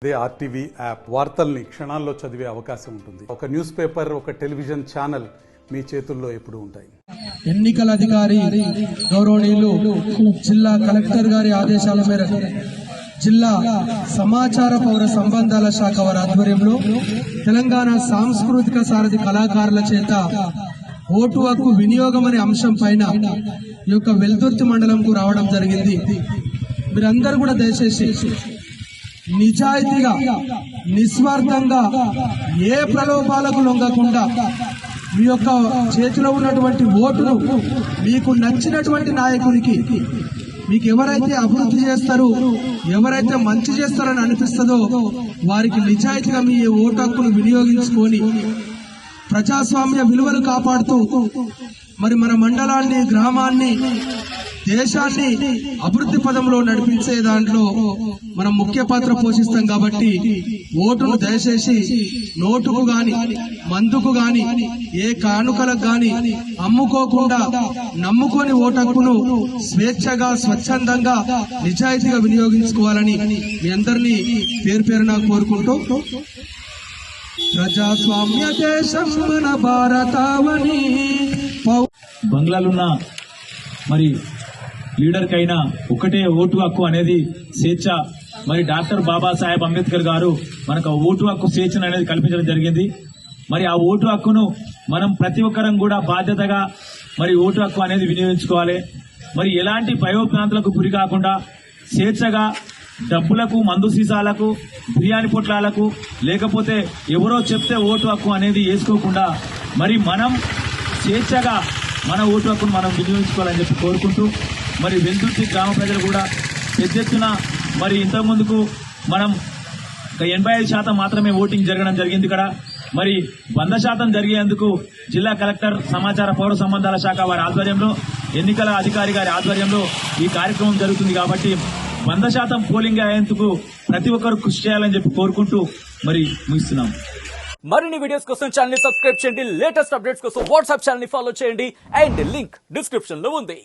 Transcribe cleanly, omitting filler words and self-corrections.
అదే RTV app వార్తల్ని క్షణాల్లో చదివే అవకాశం ఉంటుంది. ఒక న్యూస్ పేపర్, ఒక టెలివిజన్ ఛానల్ మీ చేతుల్లో ఎప్పుడూ ఉంటాయి. ఎన్నికల అధికారి గౌరవనీయులు జిల్లా కలెక్టర్ గారి ఆదేశాల మేరకు జిల్లా సమాచార పౌర సంబంధాల శాఖ వారి ఆధ్వర్యంలో తెలంగాణ సాంస్కృతిక సారథి కళాకారుల చేత ఓటు హక్కు వినియోగం అనే అంశం పైన ఈ యొక్క వెల్దుర్తి మండలంకు రావడం జరిగింది. మీరందరూ కూడా దయచేసి నిజాయితీగా నిస్వార్థంగా ఏ ప్రలోభాలకు లొంగకుండా మీ యొక్క చేతిలో ఉన్నటువంటి ఓటును మీకు నచ్చినటువంటి నాయకునికి, మీకు ఎవరైతే అభివృద్ధి చేస్తారో, ఎవరైతే మంచి చేస్తారని అనిపిస్తుందో వారికి నిజాయితీగా మీ ఓటు హక్కును వినియోగించుకొని ప్రజాస్వామ్య విలువలు కాపాడుతూ మరి మన మండలాన్ని, గ్రామాన్ని, దేశాన్ని అభివృద్ధి పదంలో నడిపించే దాంట్లో మనం ముఖ్య పాత్ర పోషిస్తాం. కాబట్టి ఓటును దయచేసి నోటుకు గాని, మందుకు గాని, ఏ కానుకలకు గాని అమ్ముకోకుండా నమ్ముకొని ఓటు హక్కును స్వేచ్ఛగా, స్వచ్ఛందంగా, నిజాయితీగా వినియోగించుకోవాలని మీ అందరినీ పేరు పేరున కోరుకుంటూ, ప్రజాస్వామ్య దేశం మన భారతావని బంగ్లాలున్న మరి లీడర్కైనా ఒకటే ఓటు హక్కు అనేది స్వేచ్ఛ. మరి డాక్టర్ బాబాసాహెబ్ అంబేద్కర్ గారు మనకు ఓటు హక్కు స్వేచ్ఛను అనేది కల్పించడం జరిగింది. మరి ఆ ఓటు హక్కును మనం ప్రతి ఒక్కరం కూడా బాధ్యతగా మరి ఓటు హక్కు అనేది వినియోగించుకోవాలి. మరి ఎలాంటి భయోత్పాంతులకు గురి కాకుండా స్వేచ్ఛగా డబ్బులకు, మందు సీసాలకు, బిర్యానీ పొట్లాలకు, లేకపోతే ఎవరో చెప్తే ఓటు హక్కు అనేది వేసుకోకుండా మరి మనం స్వేచ్ఛగా మన ఓటు హక్కును మనం వినియోగించుకోవాలని చెప్పి కోరుకుంటూ, మరి వెల్దుర్తి గ్రామ ప్రజలు కూడా పెద్ద ఎత్తున మరి ఇంతకుముందుకు మనం 85% మాత్రమే ఓటింగ్ జరగడం జరిగింది. ఇక్కడ మరి 100% జరిగేందుకు జిల్లా కలెక్టర్ సమాచార పౌర సంబంధాల శాఖ వారి ఆధ్వర్యంలో, ఎన్నికల అధికారి గారి ఆధ్వర్యంలో ఈ కార్యక్రమం జరుగుతుంది. కాబట్టి 100% పోలింగ్ అయ్యేందుకు ప్రతి ఒక్కరు కృషి చేయాలని చెప్పి కోరుకుంటూ మరి ముగిస్తున్నాం. మరిన్ని వీడియోస్ కోసం ఛానల్ ని సబ్స్క్రైబ్ చేయండి. లేటెస్ట్ అప్డేట్స్ కోసం వాట్సాప్ ఛానల్ ని ఫాలో చేయండి. అండ్ లింక్ డిస్క్రిప్షన్ లో ఉంది.